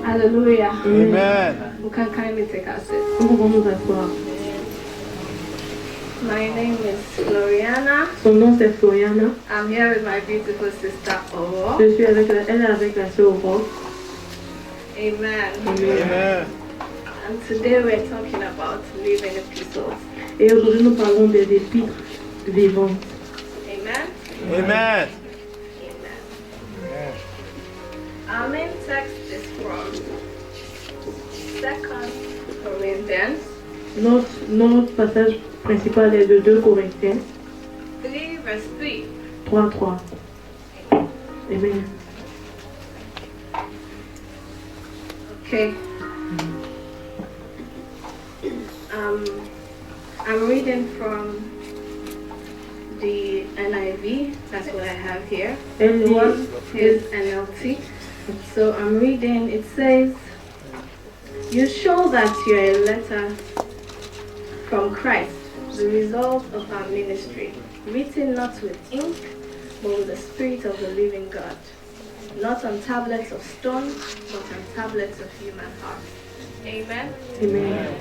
Hallelujah. Amen. We can kindly take our seat. Nous pouvons nous asseoir. My name is Floriana. Son nom c'est Floriana. I'm here with my beautiful sister Oro. Je suis avec elle est avec la sœur Aurore. Amen. Amen. And today we're talking about living epistles. Et aujourd'hui nous parlons des épîtres vivantes. Amen. Amen. Amen. Our main text is from 2 Corinthians Notre passage principal est de 2 Corinthiens 3 verse 3, 3. 3. Amen. Okay. I'm reading from the NIV. That's what I have here. Elle One lit, is NLT. So I'm reading. It says, "You show that you're a letter from Christ, the result of our ministry, written not with ink, but with the Spirit of the living God, not on tablets of stone, but on tablets of human hearts." Amen. Amen.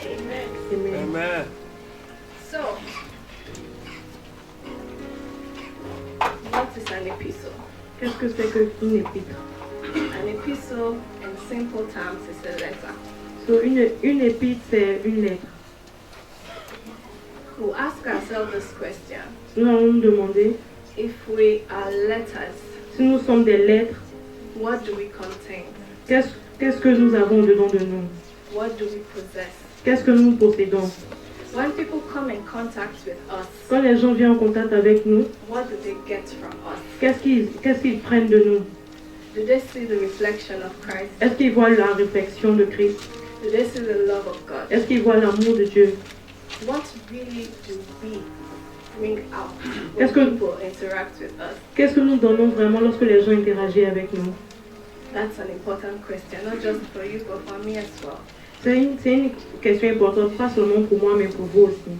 Amen. Amen. Amen. So, what is an epistle? Qu'est-ce que c'est qu'une épître? An epistle, in simple terms, is a letter. So, une épître, c'est une lettre. We'll ask ourselves this question. Nous allons nous demander, If we are letters, si nous sommes des lettres, what do we contain? qu'est-ce que nous avons dedans de nous? What do we possess? Qu'est-ce que nous possédons? When people come in contact with us, Quand les gens viennent en contact avec nous, what do they get from us? qu'est-ce qu'ils prennent de nous? Do they see the reflection of Christ? Est-ce qu'ils voient la réflexion de Christ? Do they see the love of God? Est-ce qu'ils voient l'amour de Dieu? What really do we bring out Est-ce when que- people interact with us? Qu'est-ce que nous donnons vraiment lorsque les gens interagissent avec nous? That's an important question, not just for you, but for me as well. C'est une question importante, pas seulement pour moi, mais pour vous aussi.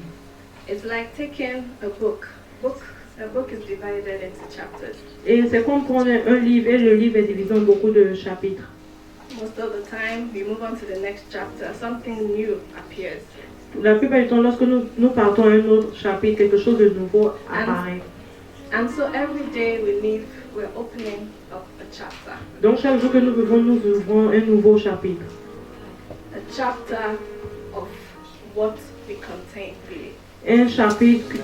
It's like taking a book. A book is divided into chapters. Et c'est comme prendre un livre, et le livre est divisé en beaucoup de chapitres. Most of the time, we move on to the next chapter, something new appears. La plupart du temps, lorsque nous partons à un autre chapitre, quelque chose de nouveau apparaît. And so every day we're opening up a chapter. Donc chaque jour que nous vivons, nous ouvrons un nouveau chapitre. A chapter of what we contain, really. Un chapitre,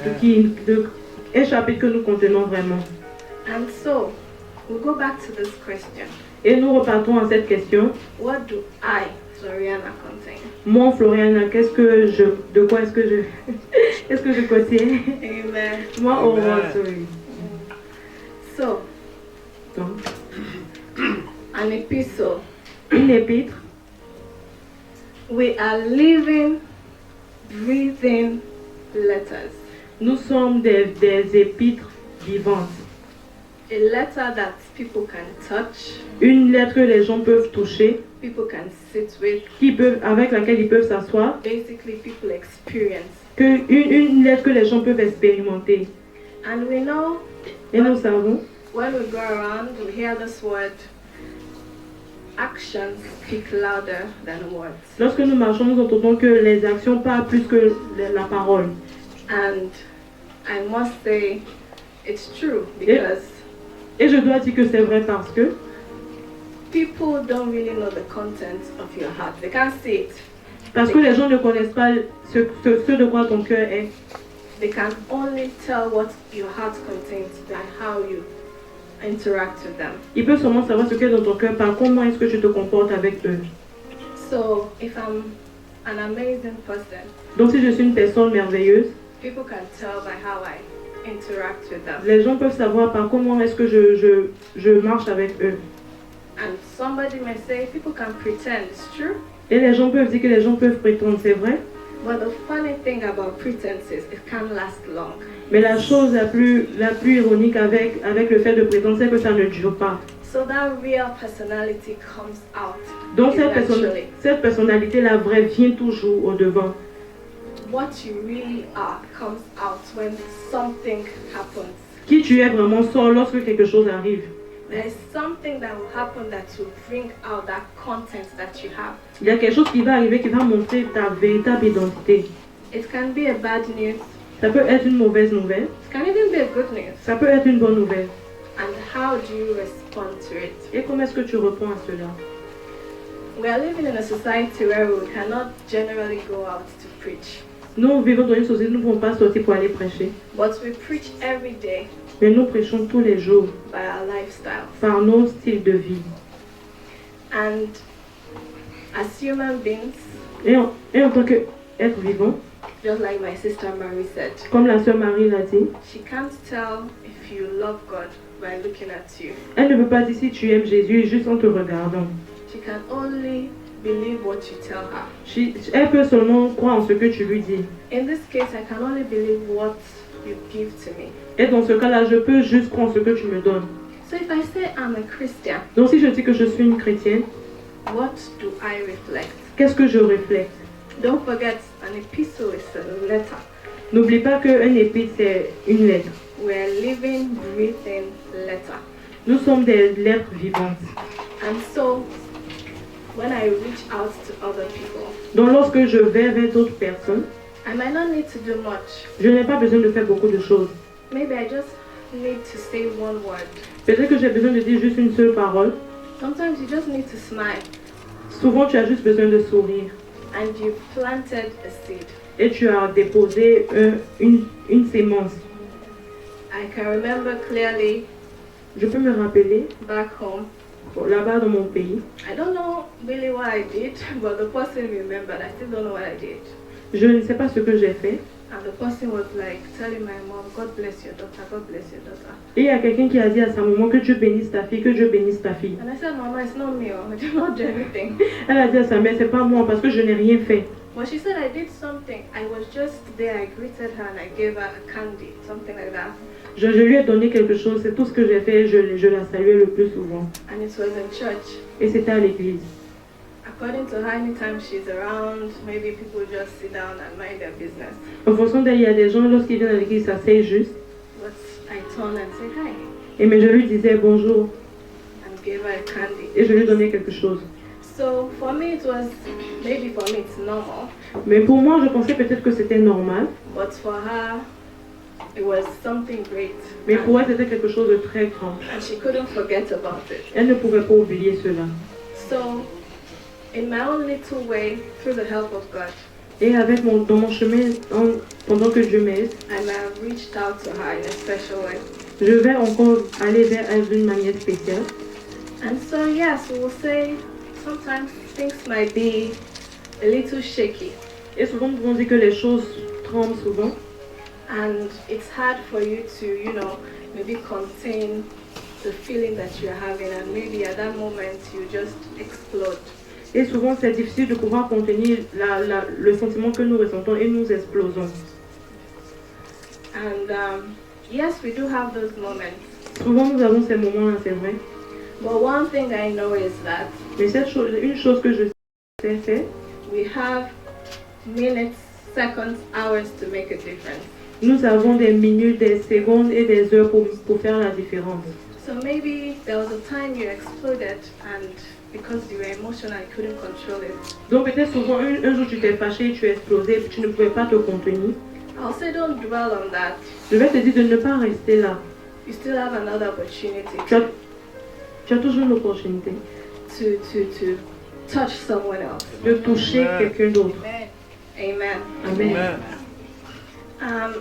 un chapitre que nous contenons vraiment. And so, we'll go back to this question. Et nous repartons à cette question. What do I, Floriana, contain? Moi, Floriana, de quoi est-ce que je, qu'est-ce que je contiens? Amen. Moi, Amen. Aurore, sorry. So, Donc, an epistle. une épître, We are living, breathing letters. nous sommes des épîtres vivantes. A letter that people can touch, Une lettre que les gens peuvent toucher, people can sit with, avec laquelle ils peuvent s'asseoir. basically people experience. Une lettre que les gens peuvent expérimenter. And we know Et nous savons, when we go around, we hear this word, actions speak louder than words. lorsque nous marchons, nous entendons que les actions parlent plus que la parole. And I must say, it's true because Et je dois dire que c'est vrai parce que people don't really know the content of your heart. They can't see it. les gens ne connaissent pas ce de quoi ton cœur est. They can only tell what your heart contains by how you interact with them. Ils peuvent seulement savoir ce qu'il y a dans ton cœur par comment est-ce que tu te comportes avec eux. So if I'm an amazing person, Donc si je suis une personne merveilleuse, people can tell by how I interact with them. les gens peuvent savoir par comment est-ce que je marche avec eux. And somebody may say, people can pretend, it's true. Et les gens peuvent dire que les gens peuvent prétendre, c'est vrai. But the funny thing about pretenses, it can't last long. Mais la chose la plus ironique avec le fait de prétendre, c'est que ça ne dure pas. So that real personality comes out Donc eventually. cette personnalité, la vraie, vient toujours au devant. What you really are comes out when something happens. Qui tu es vraiment sort lorsque quelque chose arrive. There's something that will happen that will bring out that content that you have. Il y a quelque chose qui va arriver qui va montrer ta véritable identité. It can be a bad news. Ça peut être une mauvaise nouvelle. It can even be a good news. Ça peut être une bonne nouvelle. And how do you respond to it? Et comment est-ce que tu réponds à cela? We are living in a society where we cannot generally go out to preach. Nous vivons dans une société où nous ne pouvons pas sortir pour aller prêcher. But we preach every day Mais nous prêchons tous les jours by our lifestyle. par nos styles de vie. And as human beings, Et en tant qu'être vivant, just like my sister Mary said, comme la sœur Marie l'a dit, she can't tell if you love God by looking at you. elle ne peut pas dire si tu aimes Jésus juste en te regardant. She can only believe what you tell her. Elle peut seulement croire en ce que tu lui dis. In this case, I can only believe what you give to me. Et dans ce cas-là, je peux juste croire en ce que tu me donnes. So if I say I'm a Christian, Donc si je dis que je suis une chrétienne, what do I reflect? qu'est-ce que je reflète? Don't forget, an epistle is a letter. N'oublie pas qu'un épître, c'est une lettre. We're living, breathing letter. Nous sommes des lettres vivantes. And so, when I reach out to other people, Donc lorsque je vais vers d'autres personnes, I might not need to do much. je n'ai pas besoin de faire beaucoup de choses. Maybe I just need to say one word. Peut-être que j'ai besoin de dire juste une seule parole. Sometimes you just need to smile, Souvent, tu as juste besoin de sourire. and you planted a seed. Et tu as déposé une sémence. I can remember clearly Je peux me rappeler, back home. là-bas dans mon pays, I don't know really what I did, but the person remembered. I still don't know what I did. je ne sais pas ce que j'ai fait. And the person was like telling my mom, God bless your daughter, God bless your daughter. Et il y a quelqu'un qui a dit à sa maman que Dieu bénisse ta fille, que Dieu bénisse ta fille. And I said, Mama, it's not me, I did not do anything. Elle a dit à sa mère, c'est pas moi parce que je n'ai rien fait. But she said I did something. I was just there, I greeted her and I gave her a candy, something like that. Je lui ai donné quelque chose, c'est tout ce que j'ai fait, je la saluais le plus souvent. And it was in church. Et c'était à l'église. According to her, anytime she's around, maybe people just sit down and mind their business. En fonction d'elle, il y a des gens, lorsqu'ils viennent à l'église, ça s'asseyent juste. But I turned and said hi Et mais je lui disais bonjour and gave her a candy. et je lui donnais quelque chose. So for me it was, maybe for me it's normal, Mais pour moi, je pensais peut-être que c'était normal. but for her it was something great. Mais pour elle, c'était quelque chose de très grand. And she couldn't forget about it. Elle ne pouvait pas oublier cela. So in my own little way, through the help of God, Et dans mon chemin, pendant que Dieu m'aide, I may have reached out to her in a special way. je vais encore aller vers elle d'une manière spéciale. And so yes, we will say sometimes things might be a little shaky. Et souvent, nous pouvons dire que les choses tremblent souvent. And it's hard for you to, maybe contain the feeling that you're having, and maybe at that moment you just explode. Et souvent, c'est difficile de pouvoir contenir le sentiment que nous ressentons et nous explosons. And yes, we do have those moments. Souvent, nous avons ces moments-là, c'est vrai. But one thing I know is that Mais une chose que je sais, c'est we have minutes, seconds, hours to make a difference. nous avons des minutes, des secondes et des heures pour faire la différence. So maybe there was a time you exploded, and because you were emotional, you couldn't control it. Donc peut-être souvent, un jour, tu t'es fâché, tu as explosé, et puis tu ne pouvais pas te contenir. I'll say don't dwell on that. Je vais te dire de ne pas rester là. You still have another opportunity Tu as toujours une opportunité to touch someone else. de toucher Amen. quelqu'un d'autre. Amen. Amen. Amen.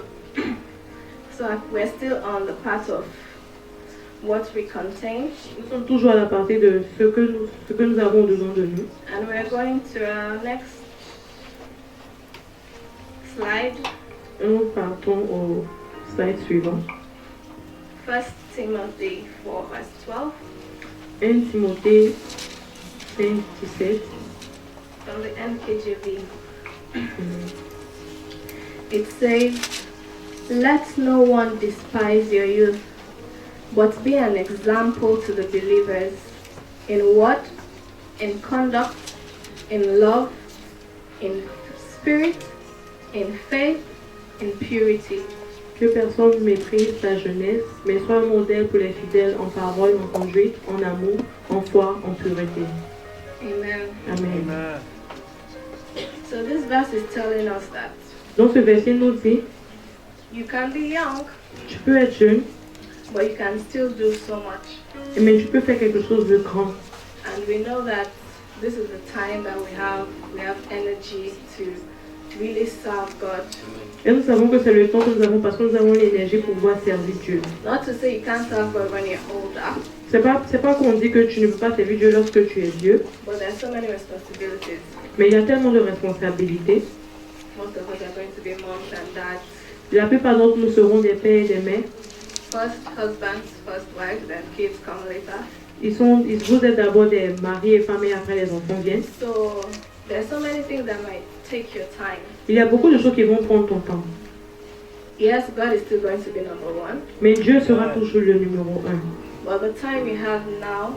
So we're still on the path of what we contain, Nous sommes toujours à la partie de ce que nous avons dedans de nous. and we're going to our next slide. Et nous partons au slide suivant. 1 Timothy 4 verse 12 1 Timothée 5, 17. from the NKJV. it says, "Let no one despise your youth, but be an example to the believers in word, in conduct, in love, in spirit, in faith, in purity." Que personne ne méprise ta jeunesse, mais sois un modèle pour les fidèles en parole, en conduite, en amour, en foi, en pureté. Amen. Amen. Amen. So this verse is telling us that Donc ce verset nous dit, you can be young, tu peux être jeune, but you can still do so much. mais tu peux faire quelque chose de grand. And we know that this is the time that we have energy to really serve God. Et nous savons que c'est le temps que nous avons parce que nous avons l'énergie pour pouvoir servir Dieu. Not to say you can't serve God when you're older, C'est pas qu'on dit que tu ne peux pas servir Dieu lorsque tu es vieux, but there's so many responsibilities. mais il y a tellement de responsabilités. Most of us are going to be moms and dads. La plupart d'entre nous serons des pères et des mères. First husbands, first wives, then kids come later. Vous êtes d'abord des maris et femmes et après les enfants viennent. So there's so many things that might take your time. Il y a beaucoup de choses qui vont prendre ton temps. Yes, God is still going to be number one, Mais Dieu sera toujours le numéro un. but the time you have now,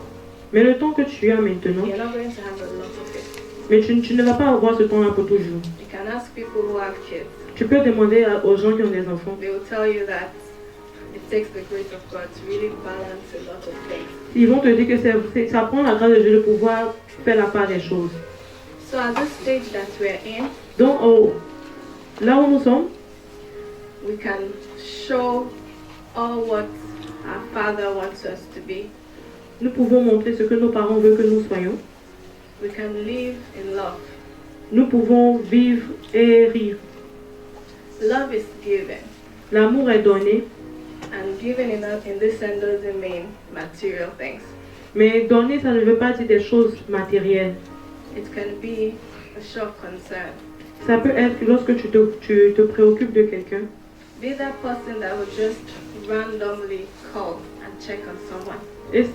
Mais le temps que tu as maintenant, you're not going to have a lot of it. mais tu ne vas pas avoir ce temps-là pour toujours. You can ask people who have kids. Tu peux demander aux gens qui ont des enfants. They will tell you that it takes the grace of God to really balance a lot of things. Ils vont te dire que ça prend la grâce de Dieu de pouvoir faire la part des choses. So at this stage that we're in, Donc, là où nous sommes, we can show all what our Father wants us to be. nous pouvons montrer ce que nos parents veulent que nous soyons. We can live in love. Nous pouvons vivre et rire. Love is given, L'amour est donné, and giving in this sense doesn't mean material things. mais donner, ça ne veut pas dire des choses matérielles. It can be a short concern. Ça peut être lorsque tu te préoccupes de quelqu'un. Be that person that will just randomly call and check on someone. Et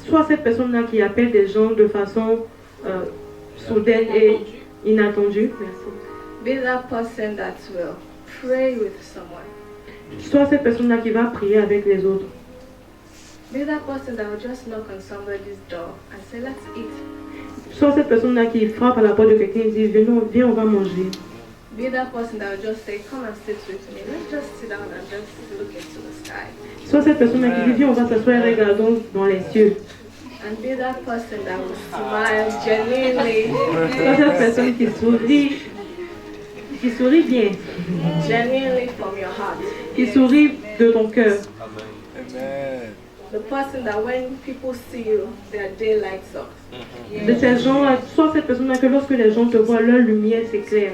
soit cette personne-là qui appelle des gens de façon soudaine et inattendue. Merci. Be that person that will pray with someone. Soit cette personne-là qui va prier avec les autres. Be that person that will just knock on somebody's door and say, "Let's eat." Soit cette personne-là qui frappe à la porte de quelqu'un et dit, viens, on va manger. Be that person that will just say, "Come and sit with me. Let's just sit down and just look into the sky." Soit cette personne-là qui dit, viens, on va s'asseoir et regardons dans les cieux. And be that person that will smile genuinely, Soit cette personne qui sourit bien, genuinely from your heart. qui sourit de ton cœur. Amen. The person that when people see you, their day lights up. De ces gens-là, soit cette personne-là que lorsque les gens te voient, leur lumière s'éclaire.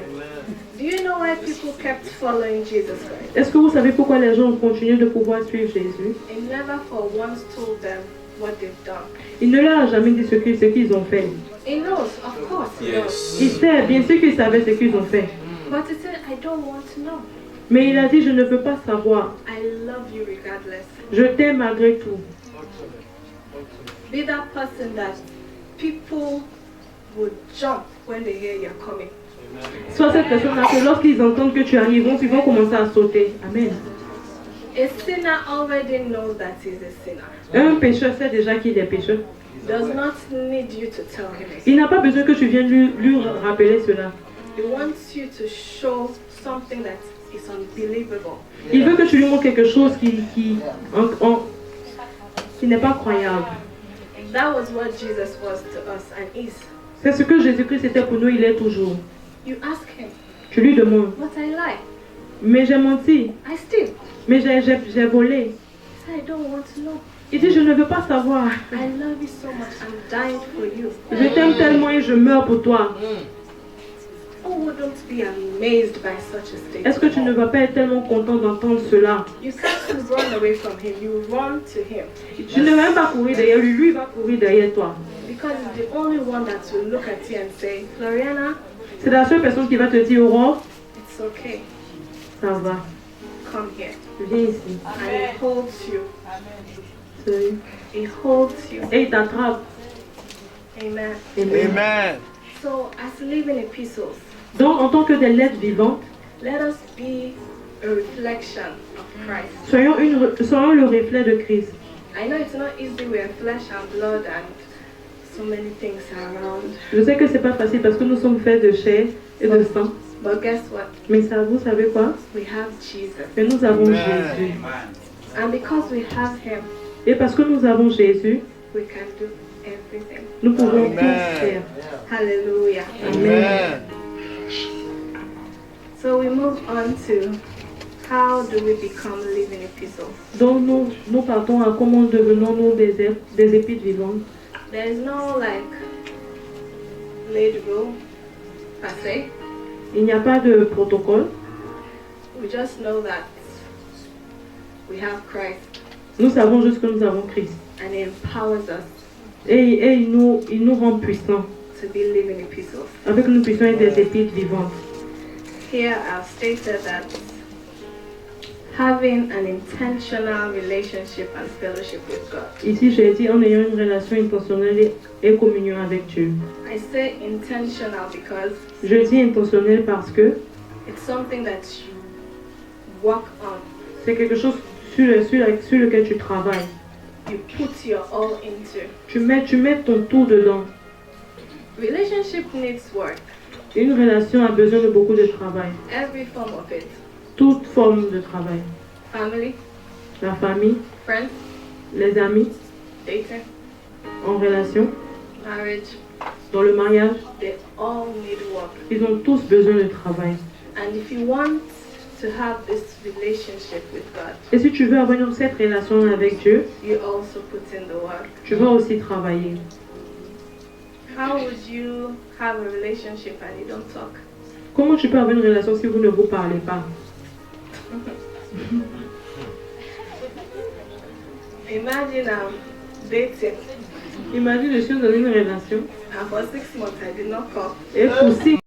Do you know why people kept following Jesus Christ? Est-ce que vous savez pourquoi les gens ont continué de pouvoir suivre Jésus? He never for once told them what they've done. Il ne leur a jamais dit ce qu'ils ont fait. He knows, of course, he knows. Il sait bien sûr qu'ils savaient ce qu'ils ont fait. But he said, "I don't want to know. Mais il a dit, je ne veux pas savoir. I love you regardless." Je t'aime malgré tout. Be that person that people would jump when they hear you're coming. Sois cette personne-là que lorsqu'ils entendent que tu arrives, ils vont commencer à sauter. Amen. A sinner already knows that he's a sinner. Un pécheur sait déjà qu'il est pécheur. Does not need you to tell him. Il n'a pas besoin que tu viennes lui rappeler cela. He wants you to show something that is unbelievable. Il veut que tu lui montres quelque chose qui n'est pas croyable. That was what Jesus was to us and is. C'est ce que Jésus-Christ était pour nous, il est toujours. You ask him, Tu lui demandes, "But I lie. mais j'ai menti, I steal." mais j'ai volé. He said, "I don't want to know. Il dit, je ne veux pas savoir. I love you so much. I'm dying for you." Je t'aime tellement et je meurs pour toi. Who wouldn't be amazed by such a statement? Est-ce que tu ne vas pas être tellement content d'entendre cela? You can't run away from him. You run to him. Tu ne vas même pas courir derrière lui, lui va courir derrière toi. Because he's the only one that will look at you and say, "Floriana, C'est la seule personne qui va te dire, Aurore, it's okay. ça va, Come here." viens ici. And he holds you. Salut. He holds you. Et il t'attrape. Amen. Amen. Amen. So as living epistles, Donc, en tant que des lettres vivantes, Let us be a reflection of Christ. Soyons le reflet de Christ. I know it's not easy, we're flesh and blood and so many things around. Je sais que c'est pas facile parce que nous sommes faits de chair et de sang. But guess what? Mais ça, vous savez quoi? We have Jesus. Que nous avons Amen. Jésus. And because we have him, Et parce que nous avons Jésus, we can do everything. nous pouvons Amen. tout faire. Hallelujah. Amen. So we move on to how do we become living epistles? Donc nous partons à comment devenons-nous des épîtres vivantes. There is no like laid rule per se. Il n'y a pas de protocole. We just know that we have Christ Nous savons juste que nous avons Christ. and he empowers us Et il nous rend puissants, to be living epistles. afin que nous puissions être des épîtres vivantes. Here I've stated that having an intentional relationship and fellowship with God. Ici, j'ai dit en ayant une relation intentionnelle et communion avec Dieu. I say intentional because Je dis intentionnel parce que it's something that you work on. c'est quelque chose sur lequel tu travailles. You put your all into. Tu mets ton tout dedans. Relationship needs work. Une relation a besoin de beaucoup de travail. Every form of it. Toute forme de travail. Family, La famille, friends, les amis, dating, en relation, marriage, dans le mariage, they all need work. ils ont tous besoin de travail. And if you want to have this relationship with God, Et si tu veux avoir cette relation avec Dieu, you also put in the work. tu vas aussi travailler. How would you have a relationship and you don't talk? Comment tu peux avoir une relation si vous ne vous parlez pas? Imagine I'm dating Imagine, je suis dans une relation and for 6 months I did not call. et pour 6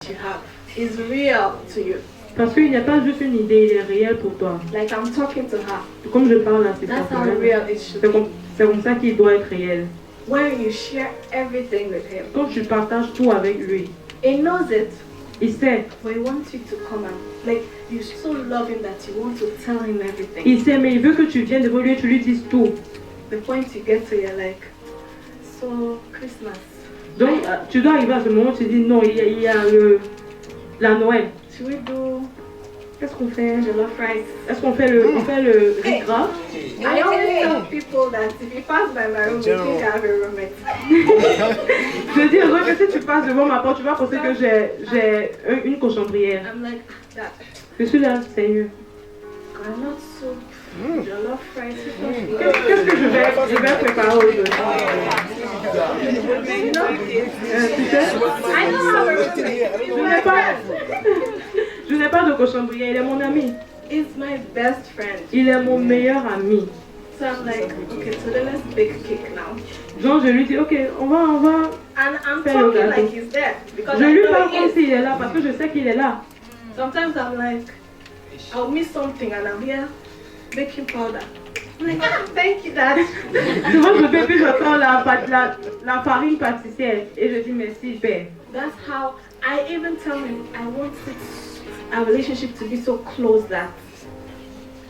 you have is real to you. Parce qu'il n'y a pas juste une idée, il est réel pour toi. Like I'm talking to her. Comme je parle à cette That's how personne, real it should be. c'est comme ça qu'il doit être réel. When you share everything with him, Quand tu partages tout avec lui, he knows it, il sait. but he wants you to come and like you so love him that you want to tell him everything. Il sait, mais il veut que tu viennes devant lui et tu lui dises tout. The point you get to, you're like, so Christmas. Donc, tu dois arriver à ce moment où tu dis non, il y a la Noël. Should we do Qu'est-ce qu'on fait? jollof rice? Est-ce qu'on fait le riz gras? I always tell people that if you pass by my room, you think I have a roommate. Je dis aux autres que si tu passes devant ma porte, tu vas penser que j'ai une cochonnerie. I'm like, that. Je suis là, Seigneur. Granite soup, jollof rice. Qu'est-ce que je vais préparer aujourd'hui? You know, Tu sais? I don't have a roommate. Je n'ai pas de cochonnerie, il est mon ami. He's my best friend. Il est mon meilleur ami. So I'm like, okay, so then let's bake cake now. Donc je lui dis, ok, on va. And I'm Faire le talking gâteau. like he's there because Je I lui know parle he comme is. s'il est là parce que je sais qu'il est là. Sometimes I'm like, I'll miss something and I'm here baking powder. I'm like, thank you, Dad. Souvent je fais puis j'entends la farine pâtissière et je dis merci père. That's how I even tell him I want our relationship to be so close that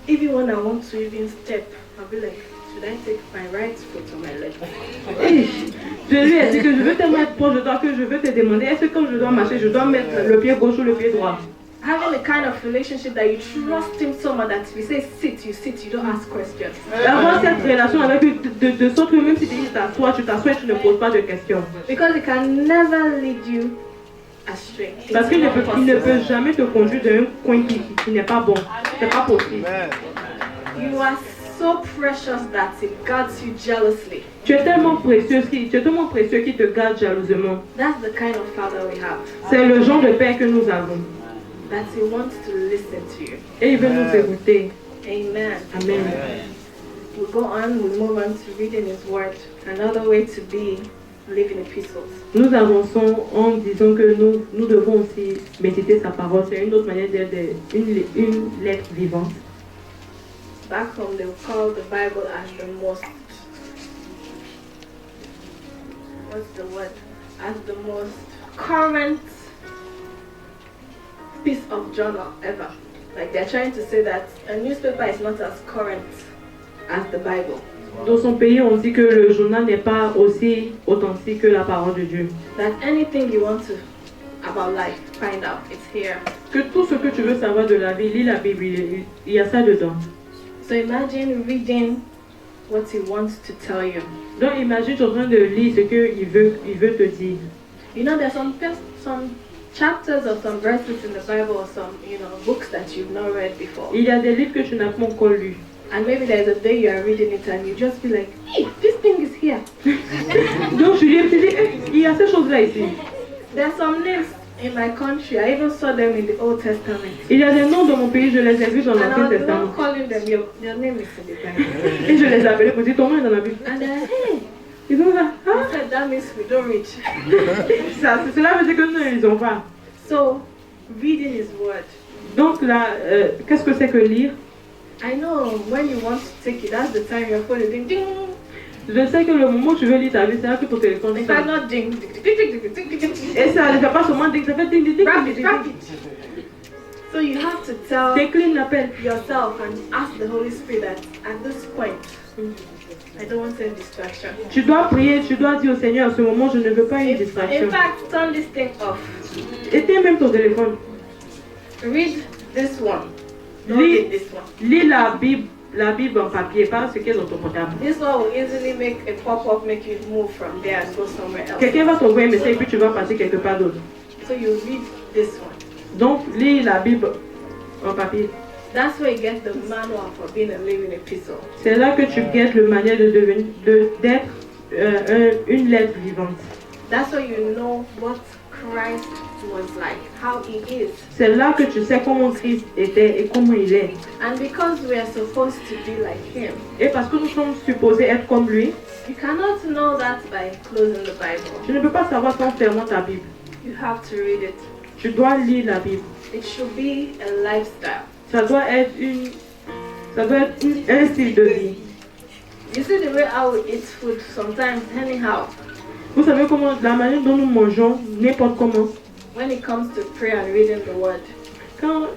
even when I want to even step, I'll be like, should I take my right foot or my left? Et je lui ai dit que je veux te mettre proche de toi, que je veux te demander est-ce que quand je dois marcher, je dois mettre le pied gauche ou le pied droit. Having a kind of relationship that you trust him so much that if he says sit, you don't ask questions. Avoir cette relation avec lui de sorte que même si tu dis t'assois, tu t'assois et tu ne poses pas de questions. Because he can never lead you astray. Parce qu'il ne peut jamais te conduire dans un coin qui n'est pas bon. C'est pas possible. You are so precious that he guards you jealously. Tu es tellement précieux qu'il te garde jalousement. That's the kind of father we have. C'est le genre de père que nous avons. That he wants to listen to you. Et il veut nous écouter. Amen. Amen. We'll go on, we'll move on to reading his word. Another way to be living epistles. Nous avançons en disant que nous devons aussi méditer sa parole. C'est une autre manière d'être une lettre vivante. Back home, they will call the Bible as the most, what's the word? As the most current piece of journal ever. Like they're trying to say that a newspaper is not as current as the Bible. Dans son pays, on dit que le journal n'est pas aussi authentique que la parole de Dieu. That anything you want to about life, find out, it's here. Que tout ce que tu veux savoir de la vie, lis la Bible, il y a ça dedans. So imagine reading what he wants to tell you. Donc imagine tu es en train de lire ce qu'il veut te dire. You know, there's some chapters or some verses in the Bible or some, books that you've not read before. Il y a des livres que tu n'as pas encore lus. And maybe there's a day you are reading it and you just be like, hey, this thing is here. Donc je lui dis, il y a ces choses-là ici. There's some names in my country. I even saw them in the Old Testament. Il y a des noms dans mon pays, je les ai vus dans And l'Ancien I was Testament. not calling them, your name is in the Bible. Et je les appelais pour dire ton nom est dans la Bible. And they're like, hey. Ils sont là. I said, that means we don't read. Cela veut dire que nous ne lisons pas. So, reading his word. Donc là, qu'est-ce que c'est que lire? I know when you want to take it, that's the time your phone is ding ding. Je sais que le moment où tu veux lire ta vie, c'est là que ton téléphone In fact, sonne. not ding, ding, ding, ding, ding, ding, ding, ding. Et ça ne fait pas seulement ding, ça fait ding, ding, ding, Rapid, ding, ding, rapid. ding. So you have to tell Décline l'appel. yourself and ask the Holy Spirit that at this point, I don't want any distraction. Tu dois prier, tu dois dire au Seigneur, à ce moment, je ne veux pas une distraction. In fact, turn this thing off. Éteins même ton téléphone. Read this one. Don't Lis, read this one. lis la Bible en papier, pas ce qui est dans ton portable. This one will easily make a pop-up, make you move from there and go somewhere else. Quelqu'un va t'envoyer un message et puis tu vas passer quelque part d'autre. So you read this one. Donc, lis la Bible en papier. That's where you get the manual for being a living epistle. C'est là que tu guettes le manière d'être une lettre vivante. That's where you know what Christ was like, how he is. C'est là que tu sais comment Christ était et comment il est. And because we are supposed to be like him, Et parce que nous sommes supposés être comme lui, you cannot know that by closing the Bible. tu ne peux pas savoir ça en fermant ta Bible. You have to read it. Tu dois lire la Bible. It should be a lifestyle. Ça doit être un style de vie. You see the way I will eat food sometimes anyhow. Vous savez comment, la manière dont nous mangeons, n'importe comment. When it comes to prayer and reading the word, Quand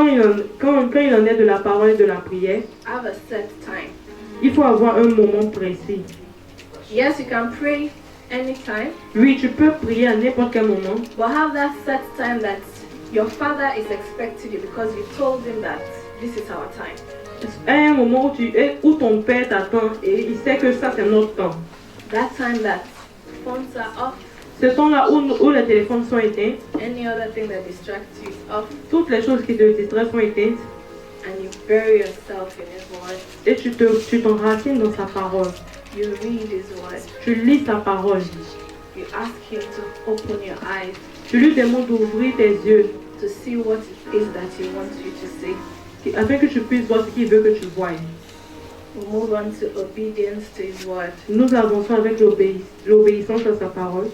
il en est de la parole et de la prière, have a set time. il faut avoir un moment précis. Yes, you can pray anytime, Oui, tu peux prier à n'importe quel moment, but have that set time that your father is expecting you because you told him that this is our time. à un moment où ton père t'attend et il sait que ça c'est notre temps. That time that phones are off, Ce temps-là où les téléphones sont éteints, any other thing that distracts you is off, toutes les choses qui te distraient sont éteintes and you bury yourself in his word. et tu t'enracines dans sa parole. You read his word. Tu lis sa parole. You ask him to open your eyes Tu lui demandes d'ouvrir tes yeux to see what it is that he wants you to see. afin que tu puisses voir ce qu'il veut que tu voies. We'll move on to obedience to his word. Nous avançons avec l'obéissance à sa parole.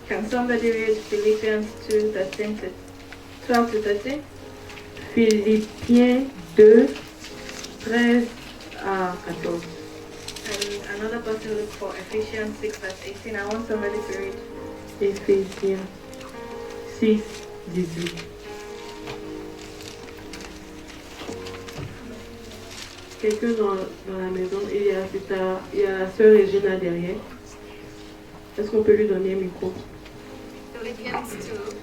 Can somebody read Philippians 2, 12 to 13? Philippiens 2, 13 à 14. And another person look for Ephesians 6, verse 18. I want somebody to read. Éphésiens 6, 18. Quelqu'un dans la maison, il y a la sœur Regina derrière. Est-ce qu'on peut lui donner un micro? Philippians 2,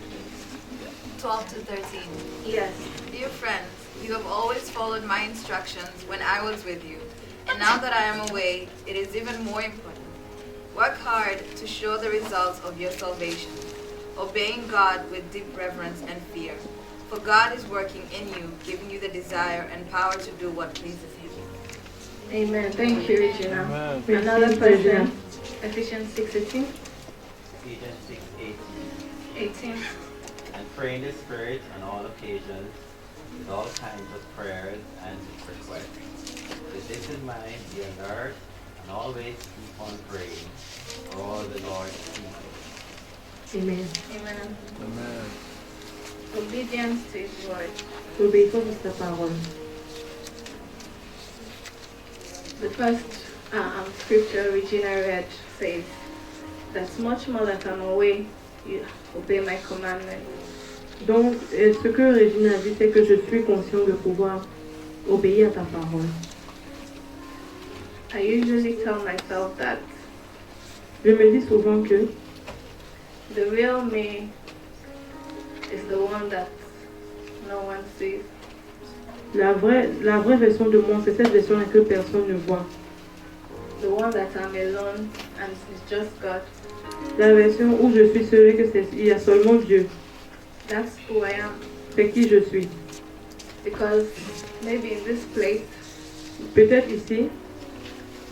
12 to 13. Yes. Dear friends, you have always followed my instructions when I was with you. And now that I am away, it is even more important. Work hard to show the results of your salvation, obeying God with deep reverence and fear. For God is working in you, giving you the desire and power to do what pleases Him. Amen. Thank you, Regina. Amen. Another Merci, person. Regina. Ephesians 6, 18. Ephesians 6, 18. 18. And pray in the Spirit on all occasions, with all kinds of prayers and requests. With this in mind, be alert and always keep on praying for all the Lord's people. Amen. Amen. Amen. Obedience to his word. L'obéissance à sa parole. The first scripture Regina read says, that's much more that I'm away, you obey my commandments. Donc, ce que Regina a dit, c'est que je suis conscient de pouvoir obéir à ta parole. I usually tell myself that Je me dis souvent que the real me is the one that no one sees. la vraie version de moi, c'est cette version-là que personne ne voit. The one that I'm alone and it's just God. La version où je suis seul et il y a seulement Dieu. That's who I am. C'est qui je suis. Because maybe in this place, Peut-être ici,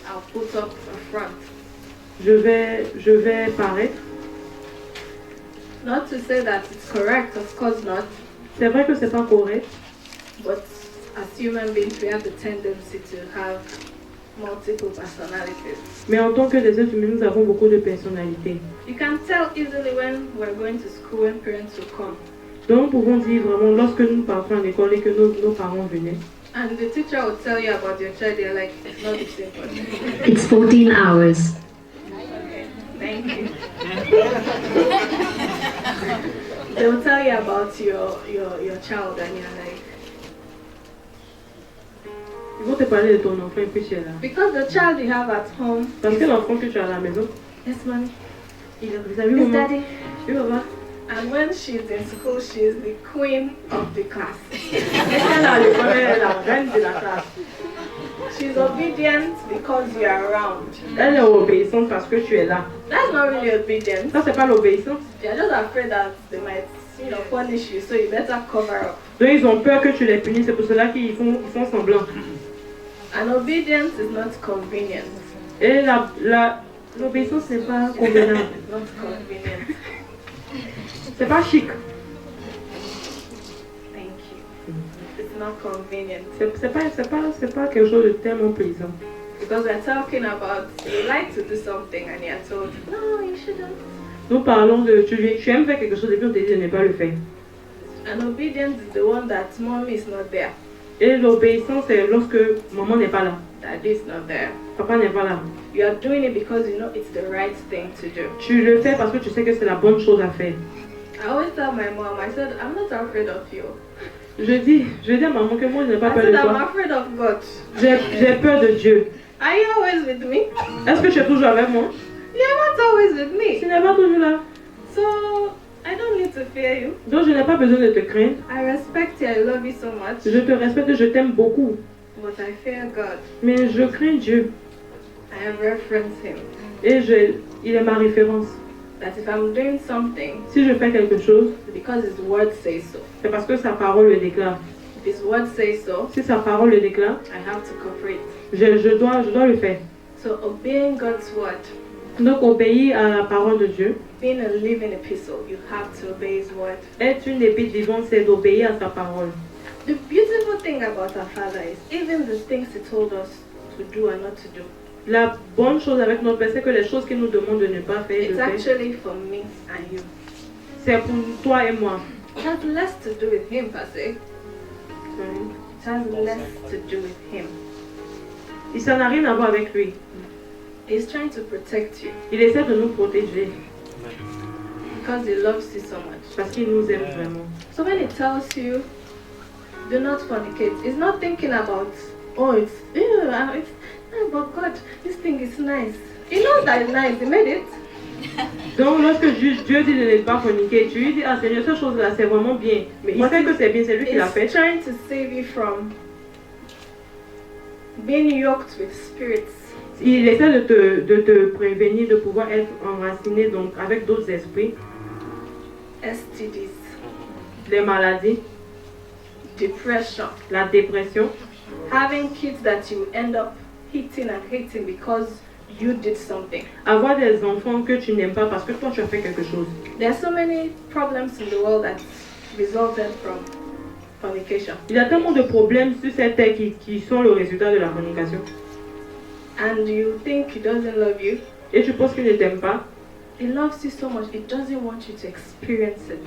I'll put up a front. je vais paraître. Not to say that it's correct, of course not. C'est vrai que c'est pas correct, But as human beings, we have the tendency to have multiple personalities. mais en tant que des êtres humains, nous avons beaucoup de personnalités. You can tell easily when we're going to school, when parents will come. Donc nous pouvons dire vraiment, lorsque nous partons à l'école et que nos parents venaient, And the teacher will tell you about your child, they're like, it's not this important. It's 14 hours. Okay, thank you. They will tell you about your child and you're like, ils vont te parler de ton enfant et puis tu es là. because the child you have at home, Parce que l'enfant que tu as à la maison, yes, mommy, vous avez vu yes, maman? daddy. Oui, maman. And when she's in school, she's the queen of the class. Elle est à l'école, elle est la reine de la classe. She's obedient because you're around. Elle est obéissante parce que tu es là. That's not really obedience. Ça, c'est pas l'obéissance. They're just afraid that they might, punish you, so you better cover up. Donc ils ont peur que tu les punisses, c'est pour cela qu'ils font semblant. And obedience is not convenient. Et l'obéissance, c'est pas convenable. It's not convenient. C'est pas chic. Thank you. It's not convenient. C'est pas quelque chose de tellement plaisant. Because we're talking about you like to do something and you're told, no, you shouldn't. Nous parlons de tu aimes faire quelque chose et puis on te dit de ne pas le faire. And obedience is the one that mom is not there, Et l'obéissance, c'est lorsque maman n'est pas là, dad is not there. papa n'est pas là. You are doing it because you know it's the right thing to do. Tu le fais parce que tu sais que c'est la bonne chose à faire. I always tell my mom, I said, I'm not afraid of you. Je dis à maman que moi je n'ai pas I peur said, de I'm toi. afraid of God. J'ai peur de Dieu. Are you always with me? Est-ce que tu es toujours avec moi? You're not always with Tu me. n'es pas toujours là. So I don't need to fear you. Donc je n'ai pas besoin de te craindre. I respect you, I love you so much. Je te respecte, je t'aime beaucoup. But I fear God. Mais je crains Dieu. I reverence him. Et il est ma référence. That if I'm doing something, Si je fais quelque chose, because his word says so. c'est parce que sa parole le déclare. If his word says so, Si sa parole le déclare, I have to cooperate. je dois le faire. So obeying God's word, Donc obéir à la parole de Dieu. being a living epistle, you have to obey his word. Être une épître vivante, c'est d'obéir à sa parole. The beautiful thing about our Father is even the things he told us to do and not to do, La bonne chose avec notre Père, c'est que les choses qu'il nous demande de ne pas faire, it's de faire, actually for me and you. c'est pour toi et moi. It has less to do with him per se. It has less to do with him. Et ça n'a rien à voir avec lui. He's trying to protect you Il essaie de nous protéger because he loves you so much. parce qu'il nous aime vraiment. So when he tells you, do not fornicate, he's not thinking about, oh, it's but God, this thing is nice. He knows that it's nice, he made it. Donc lorsque Dieu dit de ne pas forniquer, tu lui dis, ah Seigneur, cette chose-là, c'est vraiment bien. Mais il sait que c'est bien, c'est lui qui l'a fait. He's trying to save you from being yoked with spirits. Il essaie de te prévenir de pouvoir être enraciné donc, avec d'autres esprits, STDs, les maladies, depression, la dépression, having kids that you end up hitting and hating because you did something. avoir des enfants que tu n'aimes pas parce que toi tu as fait quelque chose. There are so many problems in the world that resulted from fornication. Il y a tellement de problèmes sur cette terre qui sont le résultat de la fornication. And you think he doesn't love you. Et tu penses qu'il ne t'aime pas. He loves you so much, he doesn't want you to experience it.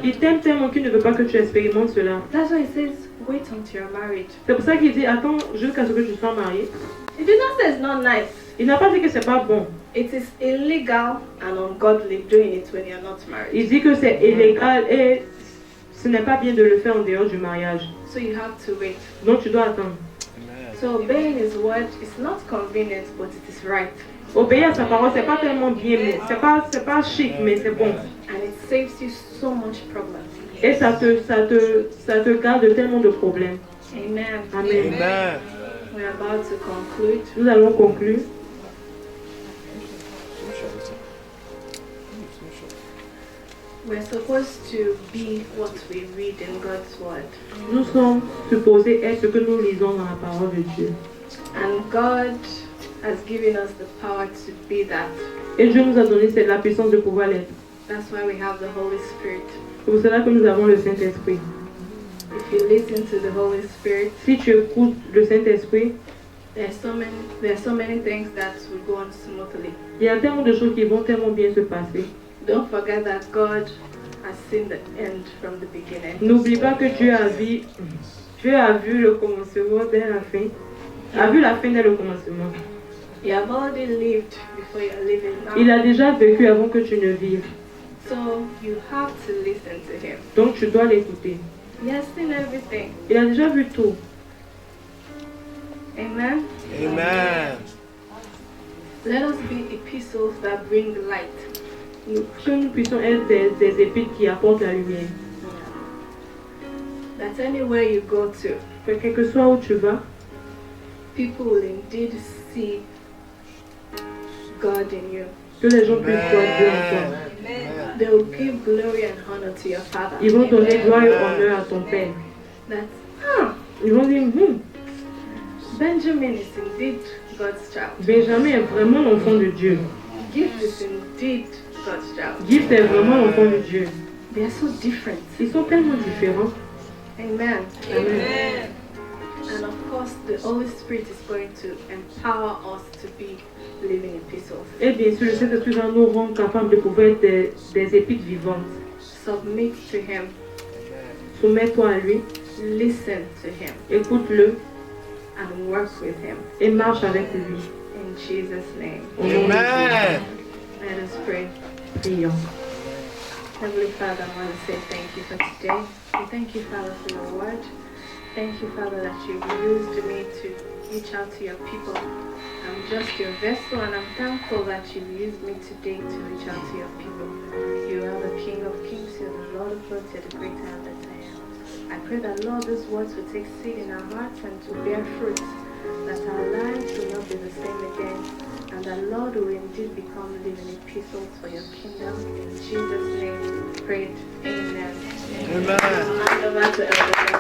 Il t'aime tellement qu'il ne veut pas que tu expérimentes cela. That's why he says, wait until you're married. C'est pour ça qu'il dit, attends jusqu'à ce que tu sois marié. He did not say it's not nice. Il n'a pas dit que c'est pas bon. It is illegal and ungodly doing it when you're not married. Il dit que c'est illégal et ce n'est pas bien de le faire en dehors du mariage. So you have to wait. Donc tu dois attendre. So obeying his word is not convenient, but it is right. Obéir à sa parole, c'est pas tellement bien, mais c'est pas chic, mais c'est bon. And it saves you so much problems. Et ça te garde tellement de problèmes. Amen. Amen. Amen. We're about to conclude. Nous allons conclure. We're supposed to be what we read in God's word. Nous sommes supposés être ce que nous lisons dans la parole de Dieu. And God has given us the power to be that. Et Dieu nous a donné la puissance de pouvoir l'être. That's why we have the Holy Spirit. C'est pour cela que nous avons le Saint-Esprit. If you listen to the Holy Spirit, Si tu écoutes le Saint-Esprit, there are so many things that will go on smoothly. il y a tellement de choses qui vont tellement bien se passer. Don't forget that God has seen the end from the beginning. N'oublie pas que Dieu a vu le commencement dès la fin. A vu la fin dès le commencement. You have already lived before you're living now. Il a déjà vécu avant que tu ne vives. So you have to listen to him. Donc tu dois l'écouter. He has seen everything. Il a déjà vu tout. Amen. Amen. Let us be epistles that bring light. Que nous puissions être des épîtres qui apportent la lumière. That anywhere you go to, Que quel que soit où tu vas, people will indeed see God in you. que les gens puissent voir Dieu en toi. They will give glory and honor to your Father. Ils vont donner gloire et honneur à ton Père. That Ils vont dire, Benjamin is indeed God's child. Benjamin est vraiment l'enfant de Dieu. Gift is indeed God's child. Gift est vraiment l'enfant de Dieu. They are so different. Ils sont tellement différents. Amen. Amen. And of course, the Holy Spirit is going to empower us to be living epistles. Et bien sûr, le Saint-Esprit va nous rendre capables de pouvoir être des épîtres vivantes. Submit to Him. Soumets-toi à lui, listen to him, écoute-le and work with him. et marche avec lui. In Jesus' name. Au nom de Amen. Let us pray. Jésus, prions. Heavenly Father, I want to say thank you for today. We thank you, Father, for your word. Thank you, Father, that you've used me to reach out to your people. I'm just your vessel, and I'm thankful that you've used me today to reach out to your people. You are the King of Kings, you're the Lord of Lords, you're the great I am that I am. I pray that, Lord, these words will take seed in our hearts and to bear fruit, that our lives will not be the same again, and that, Lord, will indeed become living epistles for your kingdom. In Jesus' name, we pray. Amen. Amen. Hand over to Elder.